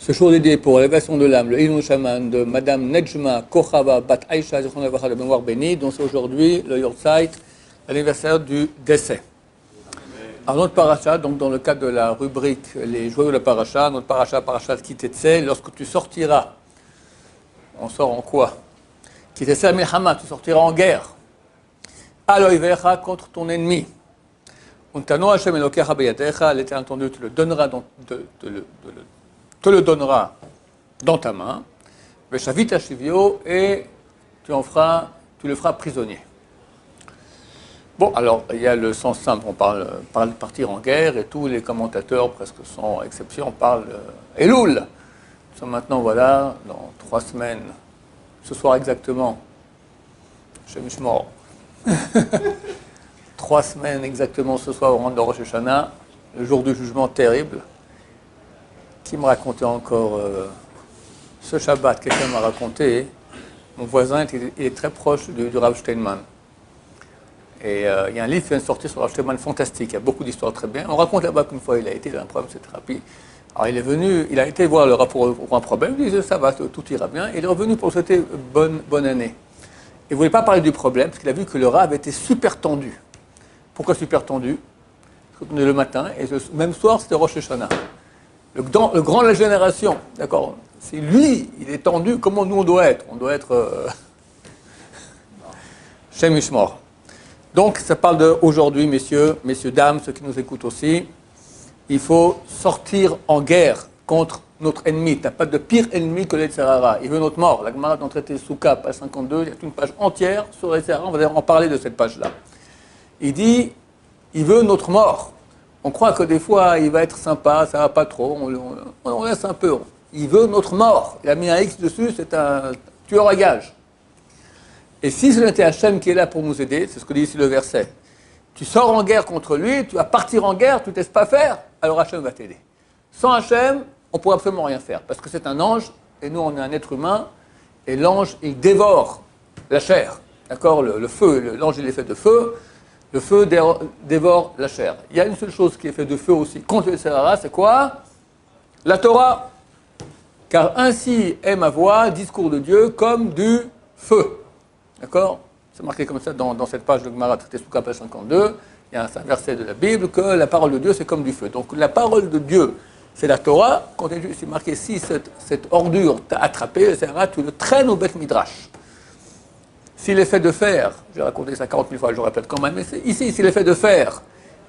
Ce jour dédié pour l'élévation de l'âme, le Ilun Shaman de Madame Nejma Kochava Bat Aisha de mémoire bénie, dont c'est aujourd'hui le Yortzeit, l'anniversaire du décès. Alors notre paracha, donc dans le cadre de la rubrique Les joyaux de la paracha, notre paracha Kitetse, lorsque tu sortiras, on sort en quoi? Kitetse la Milchama, tu sortiras en guerre. Aloivecha contre ton ennemi. Untano Hashem Elokecha beyadecha, l'Éternel ton Dieu te le donnera te le donnera dans ta main, Veshavita Shivio, et tu le feras prisonnier. Bon, alors, il y a le sens simple, on parle de partir en guerre, et tous les commentateurs, presque sans exception, parlent Elul. Nous sommes maintenant, voilà, dans 3 semaines, ce soir exactement, chez Mishmor. 3 semaines exactement ce soir au rang de Rosh Hashanah, le jour du jugement terrible. Qui me racontait encore ce Shabbat, quelqu'un m'a raconté, mon voisin il est très proche du Rav Steinman. Et il y a un livre qui vient de sortir sur Rav Steinman fantastique, il y a beaucoup d'histoires très bien. On raconte là-bas qu'une fois il a été dans un problème de thérapie. Alors il est venu, il a été voir le Rav pour un problème, il disait ça va, tout ira bien. Il est revenu pour souhaiter bonne année. Il ne voulait pas parler du problème parce qu'il a vu que le Rav était super tendu. Pourquoi super tendu? Parce qu'on est le matin et le même soir c'était Rosh Hashanah. Le grand de la génération, d'accord? C'est lui, il est tendu, comment nous on doit être? On doit être chez Mishmor. Donc, ça parle d'aujourd'hui, messieurs, dames, ceux qui nous écoutent aussi. Il faut sortir en guerre contre notre ennemi. Tu n'as pas de pire ennemi que l'Etzerara. Il veut notre mort. La Gemara dans le traité Souka, page 52, il y a une page entière sur l'Etzerara. On va en parler de cette page-là. Il dit, il veut notre mort. On croit que des fois, il va être sympa, ça va pas trop, on laisse un peu. Il veut notre mort. Il a mis un X dessus, c'est un tueur à gages. Et si ce n'était Hachem qui est là pour nous aider, c'est ce que dit ici le verset, tu sors en guerre contre lui, tu vas partir en guerre, tu ne te laisses pas faire, alors Hachem va t'aider. Sans Hachem, on ne pourra absolument rien faire, parce que c'est un ange, et nous on est un être humain, et l'ange, il dévore la chair. D'accord? Le feu, l'ange il est fait de feu. Le feu dévore la chair. Il y a une seule chose qui est faite de feu aussi contre le Sahara, c'est quoi? La Torah. Car ainsi est ma voix, discours de Dieu, comme du feu. D'accord? C'est marqué comme ça dans cette page de Gemara, traité Souka, page 52. Il y a un verset de la Bible que la parole de Dieu, c'est comme du feu. Donc la parole de Dieu, c'est la Torah. Quand c'est marqué, si cette ordure t'a attrapé, le Sahara, tu le traînes au Beth Midrash. S'il est fait de fer, j'ai raconté ça 40 000 fois, je le répète quand même, mais ici, s'il est fait de fer,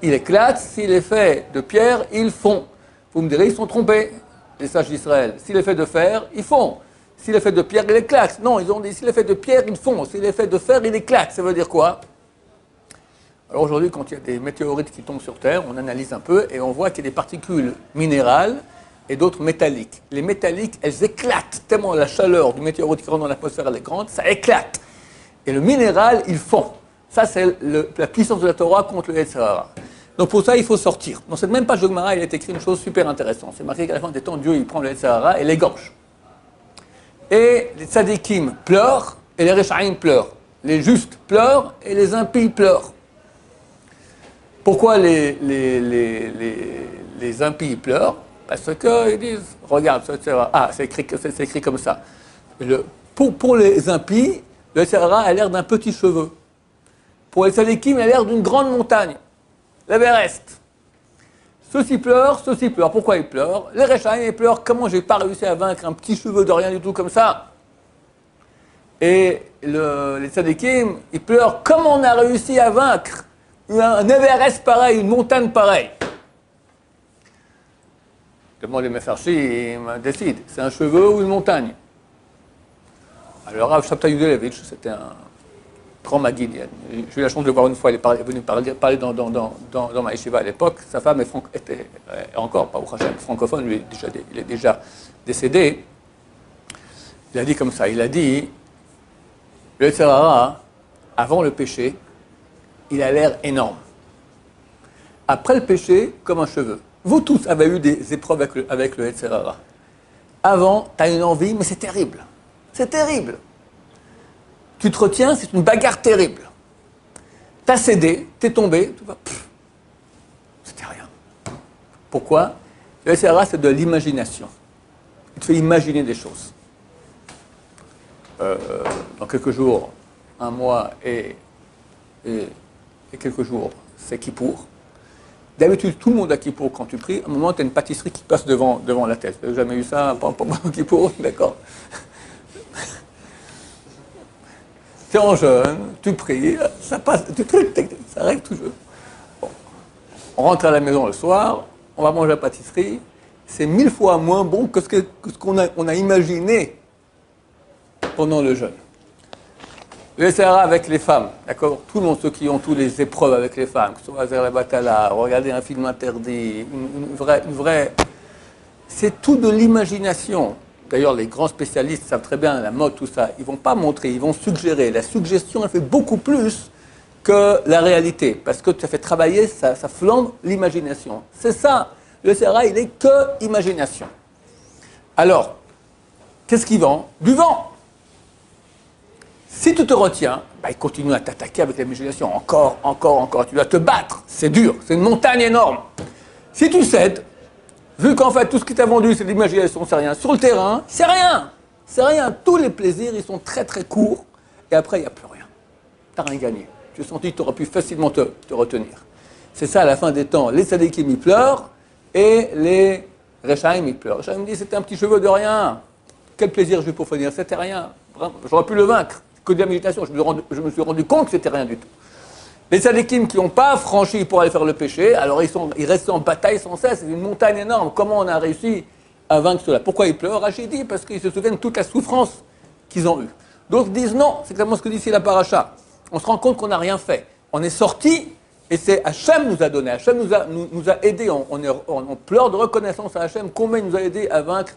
il éclate. S'il est fait de pierre, il fond. Vous me direz, ils sont trompés, les sages d'Israël. S'il est fait de fer, il fond. S'il est fait de pierre, il éclate. Non, ils ont dit, s'il est fait de pierre, il fond. S'il est fait de fer, il éclate. Ça veut dire quoi? Alors aujourd'hui, quand il y a des météorites qui tombent sur Terre, on analyse un peu et on voit qu'il y a des particules minérales et d'autres métalliques. Les métalliques, elles éclatent tellement la chaleur du météorite qui rentre dans l'atmosphère, elle est grande, ça éclate. Et le minéral, il fond. Ça, c'est la puissance de la Torah contre le Yetzirah. Donc pour ça, il faut sortir. Dans cette même page de Gemara, il est écrit une chose super intéressante. C'est marqué qu'à la fin des temps, Dieu, il prend le Yetzirah et l'égorge. Et les tzadikim pleurent et les rechaim pleurent. Les justes pleurent et les impies pleurent. Pourquoi les impies pleurent? Parce qu'ils disent, regarde, c'est écrit comme ça. Pour les impies, le Sahara a l'air d'un petit cheveu. Pour les tzadikim, il a l'air d'une grande montagne. L'Everest. Ceux-ci pleurent. Pourquoi ils pleurent? Les Rechaim, ils pleurent. Comment j'ai pas réussi à vaincre un petit cheveu de rien du tout comme ça? Et les tzadikim, ils pleurent. Comment on a réussi à vaincre un Everest pareil, une montagne pareille? Demandez mes Mefarshim, décide. C'est un cheveu ou une montagne? Alors, Rav Shabtai Yudelevitch, c'était un grand Maguid. J'ai eu la chance de le voir une fois, il est venu parler dans ma yeshiva à l'époque. Sa femme était encore, pas au Hachem, francophone, lui, il est déjà décédé. Il a dit comme ça, il a dit, le Yetzirah, avant le péché, il a l'air énorme. Après le péché, comme un cheveu. Vous tous avez eu des épreuves avec le Yetzirah. Avant, tu as une envie, mais c'est terrible. C'est terrible. Tu te retiens, c'est une bagarre terrible. T'as cédé, t'es tombé, tu vas, c'était rien. Pourquoi? Le SRA, c'est de l'imagination. il te fait imaginer des choses. Dans quelques jours, un mois et quelques jours, c'est Kippour. D'habitude, tout le monde a Kippour quand tu pries. À un moment, tu as une pâtisserie qui passe devant la tête. Tu n'as jamais eu ça pendant Kippour, d'accord? Tu es en jeûne, tu pries, ça passe, ça arrive toujours. Bon. On rentre à la maison le soir, on va manger la pâtisserie. C'est 1000 fois moins bon que ce qu'on a imaginé pendant le jeûne. Le SRA avec les femmes, d'accord? Tout le monde, ceux qui ont toutes les épreuves avec les femmes, que ce soit la Batala, regarder un film interdit, une vraie... C'est tout de l'imagination. D'ailleurs, les grands spécialistes savent très bien la mode, tout ça. Ils ne vont pas montrer, ils vont suggérer. La suggestion, elle fait beaucoup plus que la réalité. Parce que ça fait travailler, ça flambe l'imagination. C'est ça. Le SRA, il n'est que imagination. Alors, qu'est-ce qu'il vend? Du vent. Si tu te retiens, bah, il continue à t'attaquer avec l'imagination. Encore. Tu dois te battre. C'est dur. C'est une montagne énorme. Si tu cèdes, vu qu'en fait tout ce qui t'a vendu c'est de l'imagination, c'est rien. Sur le terrain, c'est rien. C'est rien. Tous les plaisirs, ils sont très très courts. Et après, il n'y a plus rien. Tu n'as rien gagné. Tu as senti que tu aurais pu facilement te retenir. C'est ça à la fin des temps. Les sadikim, ils pleurent. Et les Rechaim, ils pleurent. Rechaim me dit, c'était un petit cheveu de rien. Quel plaisir je vais pour finir. C'était rien. J'aurais pu le vaincre. Que de la méditation. Je me suis rendu compte que c'était rien du tout. Les sadikim qui n'ont pas franchi pour aller faire le péché, alors ils restent en bataille sans cesse. C'est une montagne énorme. Comment on a réussi à vaincre cela? Pourquoi ils pleurent? Rachid dit parce qu'ils se souviennent de toute la souffrance qu'ils ont eue. D'autres disent non, c'est exactement ce que dit ici la paracha. On se rend compte qu'on n'a rien fait. On est sorti et c'est Hachem nous a donné. Hachem nous a aidés. On pleure de reconnaissance à Hachem. Combien il nous a aidés à vaincre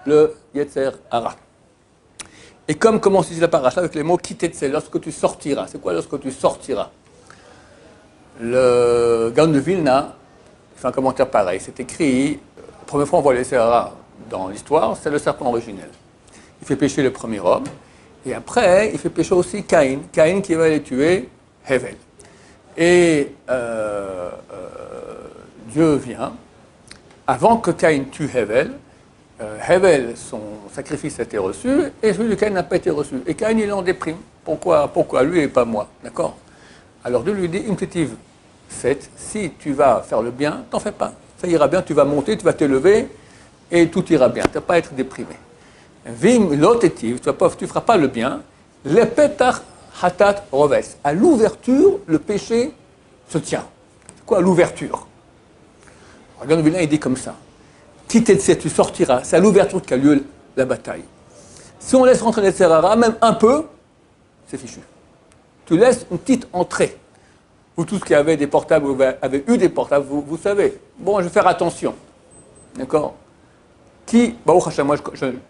le Yetzer Hara. Et comme commence ici la paracha avec les mots Kitetsé, lorsque tu sortiras. C'est quoi lorsque tu sortiras? Le Gaon de Vilna fait un commentaire pareil. C'est écrit, la première fois on voit les Sahara dans l'histoire, c'est le serpent originel. Il fait pécher le premier homme, et après il fait pécher aussi Caïn. Caïn qui va aller tuer Hevel. Et Dieu vient, avant que Caïn tue Hevel, Hevel, son sacrifice a été reçu, et celui de Caïn n'a pas été reçu. Et Caïn, il est en déprime. Pourquoi lui et pas moi? D'accord? Alors Dieu lui dit, impérative 7, si tu vas faire le bien, t'en fais pas. Ça ira bien, tu vas monter, tu vas t'élever, et tout ira bien. Tu ne vas pas être déprimé. Vim lotetiv, tu ne feras pas le bien. Le petach hatat roves. À l'ouverture, le péché se tient. C'est quoi l'ouverture? Regarde, le vilain, il dit comme ça. Kitetsé, tu sortiras. C'est à l'ouverture qu'a lieu la bataille. Si on laisse rentrer les Serara, même un peu, c'est fichu. Tu laisses une petite entrée. Vous tous qui avez des portables, vous avez eu des portables, vous savez. Bon, je vais faire attention. D'accord? Moi,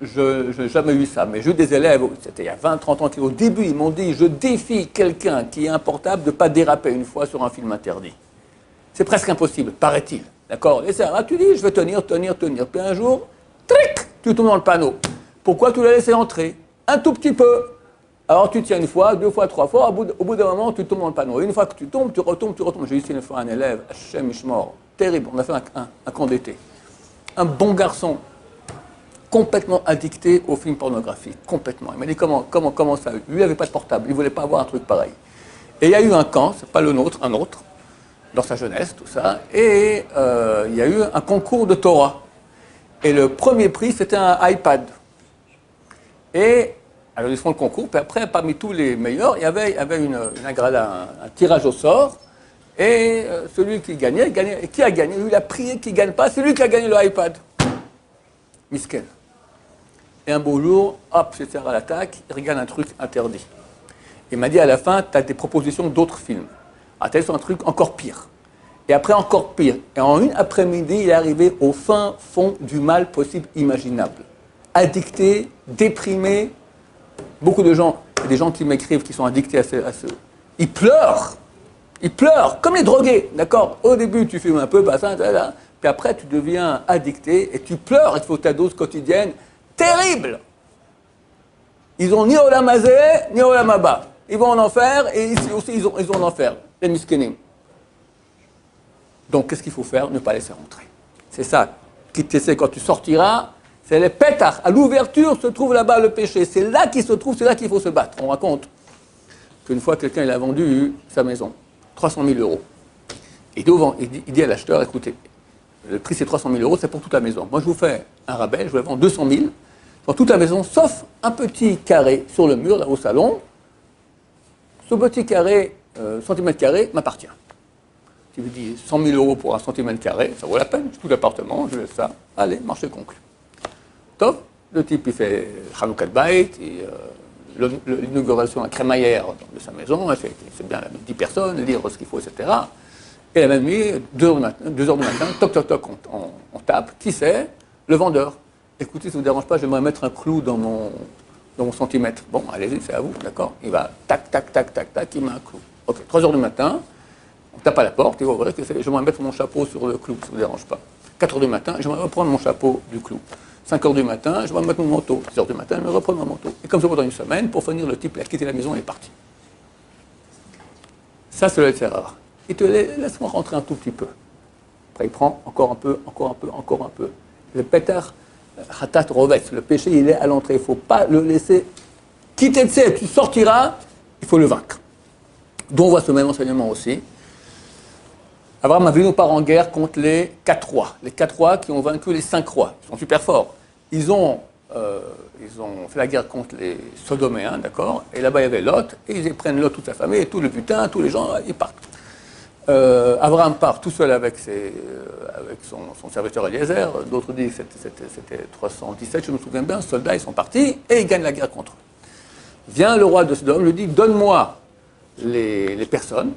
je n'ai jamais eu ça, mais j'ai eu des élèves, c'était il y a 20, 30 ans, qui au début, ils m'ont dit, je défie quelqu'un qui a un portable de ne pas déraper une fois sur un film interdit. C'est presque impossible, paraît-il. D'accord? Et ça, tu dis, je vais tenir. Puis un jour, tric, tu tombes dans le panneau. Pourquoi tu l'as laissé entrer? Un tout petit peu. Alors tu tiens une fois, 2 fois, 3 fois, au bout d'un moment, tu tombes dans le panneau. Et une fois que tu tombes, tu retombes. J'ai eu ici une fois un élève, Hachem Ishmor, terrible, on a fait un camp d'été. Un bon garçon, complètement addicté aux films pornographiques, complètement. Il m'a dit comment ça? Lui, il n'avait pas de portable, il ne voulait pas avoir un truc pareil. Et il y a eu un camp, c'est pas le nôtre, un autre, dans sa jeunesse, tout ça, et il y a eu un concours de Torah. Et le premier prix, c'était un iPad. Et alors ils font le concours, puis après, parmi tous les meilleurs, il y avait un tirage au sort, et celui qui gagnait, et qui a gagné? Lui, il a prié qu'il ne gagne pas, c'est lui qui a gagné le iPad. Misken. Et un beau jour, hop, c'est à l'attaque, il regarde un truc interdit. Il m'a dit à la fin, tu as des propositions d'autres films. Ah, tu as un truc encore pire. Et après, encore pire. Et en une après-midi, il est arrivé au fin fond du mal possible imaginable. Addicté, déprimé. Beaucoup de gens, il y a des gens qui m'écrivent, qui sont addictés à ce. Ils pleurent, comme les drogués, d'accord? Au début, tu fumes un peu, puis après, tu deviens addicté et tu pleures, il te faut ta dose quotidienne. Terrible! Ils ont ni Olam Hazé, ni Olam Haba. Ils vont en enfer, et ici aussi, ils ont en enfer, les miskenim. Donc, qu'est-ce qu'il faut faire? Ne pas laisser rentrer. C'est ça. Qui te sait quand tu sortiras, C'est les pétards. À l'ouverture se trouve là-bas le péché. C'est là qu'il se trouve, c'est là qu'il faut se battre. On raconte qu'une fois, quelqu'un il a vendu sa maison, 300 000 euros. Il dit à l'acheteur, écoutez, le prix c'est 300 000 euros, c'est pour toute la maison. Moi je vous fais un rabais, je vous la vends 200 000 pour toute la maison, sauf un petit carré sur le mur, là au salon. Ce petit carré, centimètre carré, m'appartient. Tu me dis 100 000 euros pour un centimètre carré, ça vaut la peine, tout l'appartement, je laisse ça. Allez, marché conclu. Top, le type il fait Hanoukat Bait, l'inauguration à crémaillère de sa maison, c'est bien 10 personnes, lire ce qu'il faut, etc. Et la même nuit, 2 heures du matin, toc, toc, toc, on tape. Qui c'est? Le vendeur. Écoutez, ça ne vous dérange pas, j'aimerais mettre un clou dans mon centimètre. Bon, allez-y, c'est à vous, d'accord? Il va tac, tac, tac, tac, tac, il met un clou. Ok, 3 heures du matin, on tape à la porte, il va ouvrir, j'aimerais mettre mon chapeau sur le clou, ça ne vous dérange pas. 4 heures du matin, j'aimerais reprendre mon chapeau du clou. 5 heures du matin, j'aimerais mettre mon manteau. 6 heures du matin, je vais reprendre mon manteau. Et comme ça pendant une semaine, pour finir, le type il a quitté la maison et est parti. Ça, c'est le Yetzirah. Il te laisse-moi rentrer un tout petit peu. Après, il prend encore un peu, encore un peu, encore un peu. Le pétard, hatat rovet, le péché, il est à l'entrée. Il ne faut pas le laisser quitter de ses. Tu sortiras, il faut le vaincre. Donc, on voit ce même enseignement aussi. Abraham Avinu part en guerre contre les 4 rois. Les 4 rois qui ont vaincu les 5 rois. Ils sont super forts. Ils ont fait la guerre contre les Sodoméens, d'accord? Et là-bas, il y avait Lot. Et ils prennent Lot, toute sa famille, et tout le butin, tous les gens, ils partent. Abraham part tout seul avec son serviteur Eliezer. D'autres disent que c'était 317, je me souviens bien. Soldats, ils sont partis et ils gagnent la guerre contre eux. Vient le roi de Sodome, lui dit, donne-moi les personnes,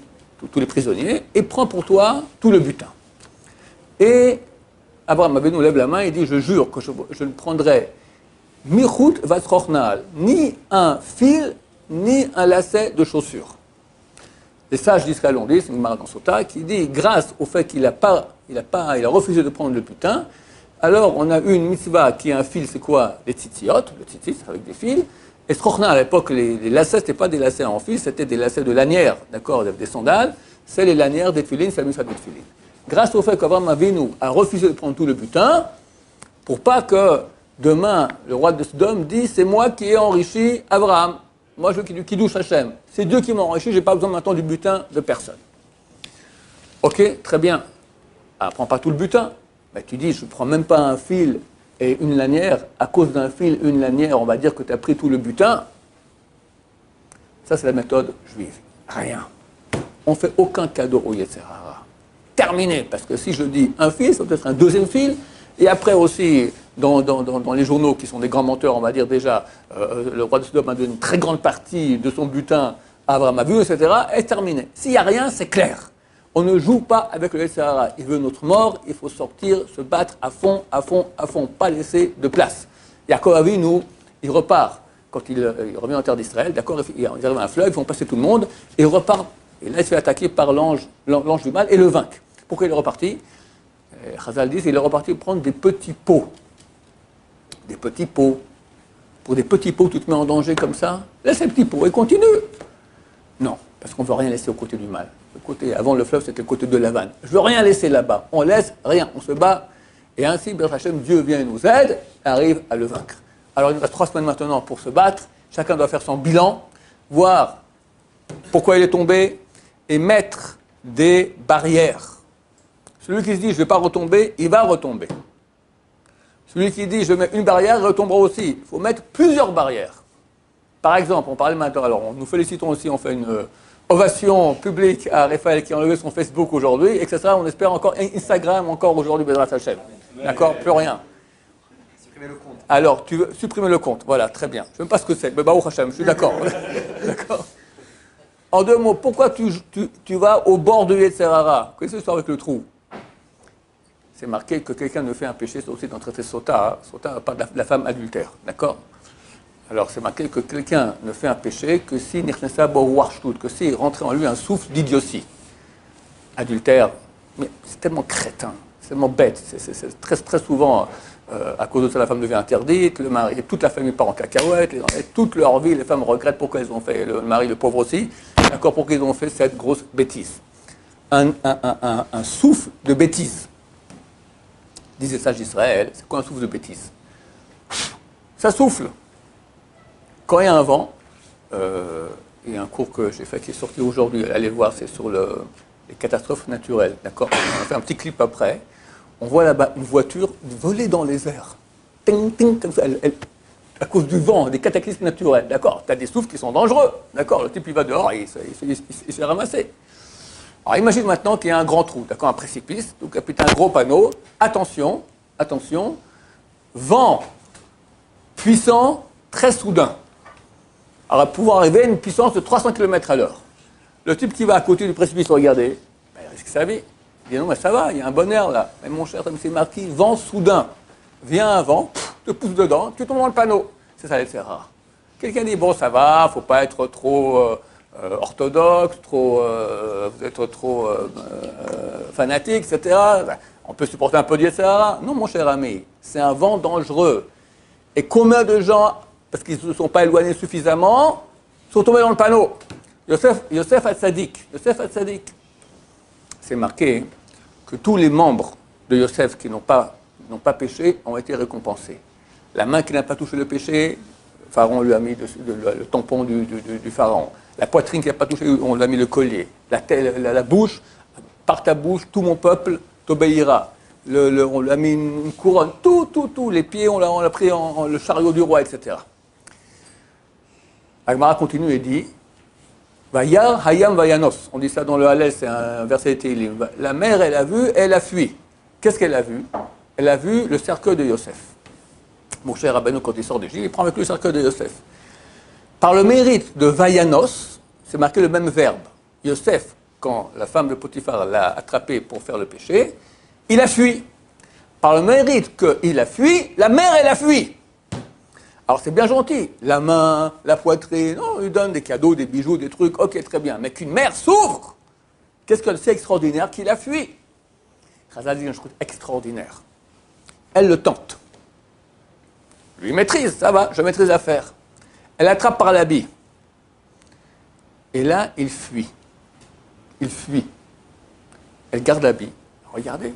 tous les prisonniers, et prends pour toi tout le butin. Et Abraham Avinu lève la main et dit, je jure que je ne prendrai michut vatrochnal, ni un fil, ni un lacet de chaussure. Les sages d'Israël ont dit, c'est une Gemara dans Sota, qui dit, grâce au fait qu'il a refusé de prendre le butin, alors on a eu une mitzvah qui a un fil, c'est quoi? Les tzitziot, le tzitzit avec des fils. Et Strochna, à l'époque, les lacets, ce n'étaient pas des lacets en fil, c'était des lacets de lanières, d'accord, des sandales. C'est les lanières des tefilines, c'est la mitzvah des tefilines. Grâce au fait qu'Abraham Avinu a refusé de prendre tout le butin, pour pas que demain, le roi de Sodome dise, c'est moi qui ai enrichi Abraham. Moi, je veux qu'il douche Hachem. C'est Dieu qui m'a enrichi, je n'ai pas besoin maintenant du butin de personne. Ok, très bien. Alors, prends pas tout le butin. Mais tu dis, je ne prends même pas un fil et une lanière. À cause d'un fil, une lanière, on va dire que tu as pris tout le butin. Ça, c'est la méthode juive. Rien. On ne fait aucun cadeau au Yetzirah. Terminé. Parce que si je dis un fil, ça peut être un deuxième fil. Et après aussi, dans les journaux qui sont des grands menteurs, on va dire déjà, le roi de Sodome a donné une très grande partie de son butin à Abraham Avinu, etc., est terminé. S'il n'y a rien, c'est clair. On ne joue pas avec le Yetzirah. Il veut notre mort, il faut sortir, se battre à fond, à fond, à fond, pas laisser de place. Yaakov Avinu, il repart, quand il revient en terre d'Israël, d'accord, il arrive à un fleuve, ils font passer tout le monde, et il repart, et là il se fait attaquer par l'ange du mal, et le vainque. Pourquoi il est reparti? Chazal dit, il est reparti prendre des petits pots. Des petits pots. Pour des petits pots, tu te mets en danger comme ça? Laisse les petits pots et continue. Non, parce qu'on ne veut rien laisser au côté du mal. Le côté, avant le fleuve, c'était le côté de la vanne. Je ne veux rien laisser là-bas. On laisse rien, on se bat. Et ainsi, B'ezrat Hashem, Dieu vient et nous aide, et arrive à le vaincre. Alors il nous reste 3 semaines maintenant pour se battre. Chacun doit faire son bilan, voir pourquoi il est tombé, et mettre des barrières. Celui qui se dit, je ne vais pas retomber, il va retomber. Celui qui dit, je mets une barrière, il retombera aussi. Il faut mettre plusieurs barrières. Par exemple, on parlait maintenant, alors nous félicitons aussi, on fait une ovation publique à Raphaël qui a enlevé son Facebook aujourd'hui, etc. On espère encore Instagram, encore aujourd'hui, B'ezrat Hashem. D'accord? Plus rien. Supprimer le compte. Alors, tu veux supprimer le compte. Voilà, très bien. Je ne sais même pas ce que c'est, mais Baruch Hashem, je suis d'accord. D'accord. En 2 mots, pourquoi tu vas au bord de Yetzirah? Qu'est-ce que c'est avec le trou? C'est marqué que quelqu'un ne fait un péché, c'est aussi dans le traité Sota. Sota parle de la femme adultère, d'accord? Alors c'est marqué que quelqu'un ne fait un péché que si Nirnesa Bowarchtut, que si rentrait en lui un souffle d'idiotie. Adultère, mais c'est tellement crétin, c'est tellement bête, c'est très souvent, à cause de ça, la femme devient interdite, le mari, toute la famille part en cacahuète, toute leur vie, les femmes regrettent pourquoi elles ont fait, le mari, le pauvre aussi, d'accord, pourquoi ils ont fait cette grosse bêtise. Un souffle de bêtise. Disent les sages d'Israël, c'est quoi un souffle de bêtise? Ça souffle. Quand il y a un vent, il y a un cours que j'ai fait qui est sorti aujourd'hui, allez le voir, c'est sur les catastrophes naturelles, d'accord? On a fait un petit clip après. On voit là-bas une voiture voler dans les airs. Ting, ting, comme ça, à cause du vent, des cataclysmes naturels, d'accord? Tu as des souffles qui sont dangereux, d'accord? Le type, il va dehors, il s'est ramassé. Alors imagine maintenant qu'il y a un grand trou, d'accord? Un précipice, donc il y a un gros panneau. Attention, attention, vent puissant, très soudain. Alors, à pouvoir arriver à une puissance de 300 km à l'heure. Le type qui va à côté du précipice, regardez, ben, il risque sa vie. Il dit non, mais ça va, il y a un bon air là. Mais mon cher, comme c'est marqué, vent soudain. Vient un vent, te pousse dedans, tu tombes dans le panneau. C'est ça, c'est rare. Quelqu'un dit bon, ça va, il ne faut pas être trop orthodoxe, vous êtes trop fanatique, etc. On peut supporter un peu d'Yetzirah. Non, mon cher ami, c'est un vent dangereux. Et combien de gens, parce qu'ils ne se sont pas éloignés suffisamment, sont tombés dans le panneau? Yosef Hatzadik, c'est marqué que tous les membres de Yosef qui n'ont pas péché ont été récompensés. La main qui n'a pas touché le péché, Pharaon lui a mis le tampon du Pharaon. La poitrine qui n'a pas touché, on lui a mis le collier. La bouche, par ta bouche, tout mon peuple t'obéira. On lui a mis une couronne, tout. Les pieds, on l'a pris en le chariot du roi, etc. Agmara continue et dit Vayar Hayam Vayanos. On dit ça dans le Hallel, c'est un verset de Téhilim. La mer, elle a vu, elle a fui. Qu'est-ce qu'elle a vu? Elle a vu le cercueil de Yosef. Mon cher Rabbeinu, quand il sort d'Égypte, il prend avec lui le cercueil de Yosef. Par le mérite de Vayanos, c'est marqué le même verbe. Yosef, quand la femme de Potiphar l'a attrapé pour faire le péché, il a fui. Par le mérite qu'il a fui, la mer, elle a fui. Alors c'est bien gentil, la main, la poitrine, non, il donne des cadeaux, des bijoux, des trucs, ok, très bien. Mais qu'une mer souffre, qu'est-ce que c'est extraordinaire qu'il a fui? Chazal dit une chose extraordinaire. Elle le tente. Lui maîtrise, ça va, je maîtrise l'affaire. Elle attrape par l'habit. Et là, il fuit. Il fuit. Elle garde l'habit. Regardez,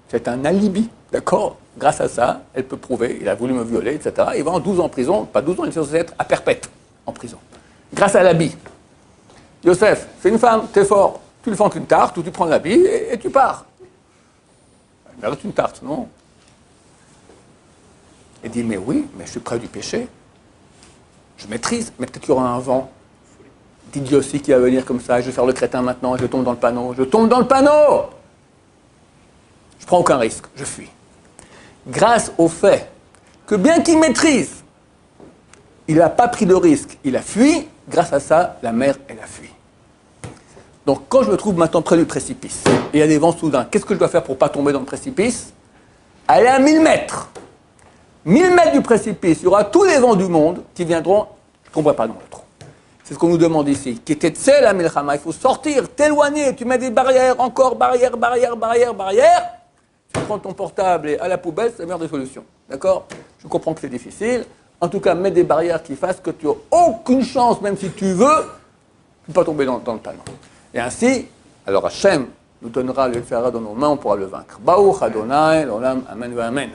c'est un alibi, d'accord? Grâce à ça, elle peut prouver, il a voulu me violer, etc. Il va en 12 ans en prison, pas 12 ans, il est censé être à perpète en prison. Grâce à l'habit. Yosef, c'est une femme, t'es fort, tu lui fais qu'une tarte, ou tu prends l'habit et tu pars. Il mérite une tarte, non? Il dit, mais oui, mais je suis près du péché. Je maîtrise, mais peut-être qu'il y aura un vent d'idiotie qui va venir comme ça, je vais faire le crétin maintenant, je tombe dans le panneau, je tombe dans le panneau! Je prends aucun risque, je fuis. Grâce au fait que bien qu'il maîtrise, il n'a pas pris de risque, il a fui, grâce à ça, la mer, elle a fui. Donc quand je me trouve maintenant près du précipice, et il y a des vents soudains, qu'est-ce que je dois faire pour ne pas tomber dans le précipice? Aller à 1000 mètres. 1000 mètres du précipice, il y aura tous les vents du monde qui viendront, je ne tomberai pas dans le trou. C'est ce qu'on nous demande ici. Qui était tsel à milchama, il faut sortir, t'éloigner, tu mets des barrières, encore barrières. Tu prends ton portable et à la poubelle, c'est la meilleure des solutions. D'accord? Je comprends que c'est difficile. En tout cas, mets des barrières qui fassent que tu n'as aucune chance, même si tu veux, de ne pas tomber dans le panneau. Et ainsi, alors Hachem nous donnera le Yetzirah dans nos mains, on pourra le vaincre. Baruch Adonai, l'olam, amen, amen.